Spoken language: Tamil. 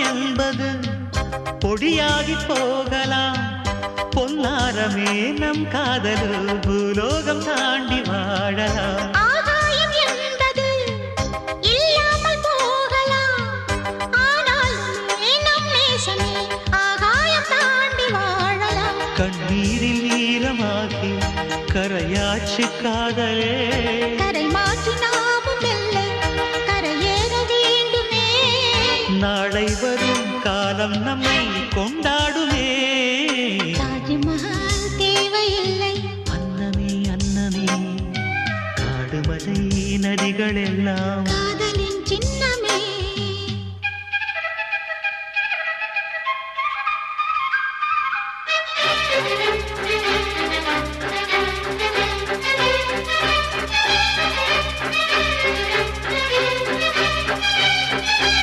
என்பது பொடியாகி போகலாம். பொன்னாரமே நம் காதல் பூலோகம் தாண்டி வாழலாம். ஆகாயம் என்பது இல்லாமல் போகலாம். ஆனால் நம் நேசமே ஆகாயம் தாண்டி வாழலாம். கண்ணீரில் ஈரமாகி கரையாச்சு காதலே. கரை மாற்றி நாமும் இல்லை கரையேற வேண்டுமே. நாளை வரும் காலம் நம்மை கொண்டாடுமே. தாஜ்மஹால் தேவையில்லை அன்னமே அன்னமே காடுமலை நதிகள் எல்லாம்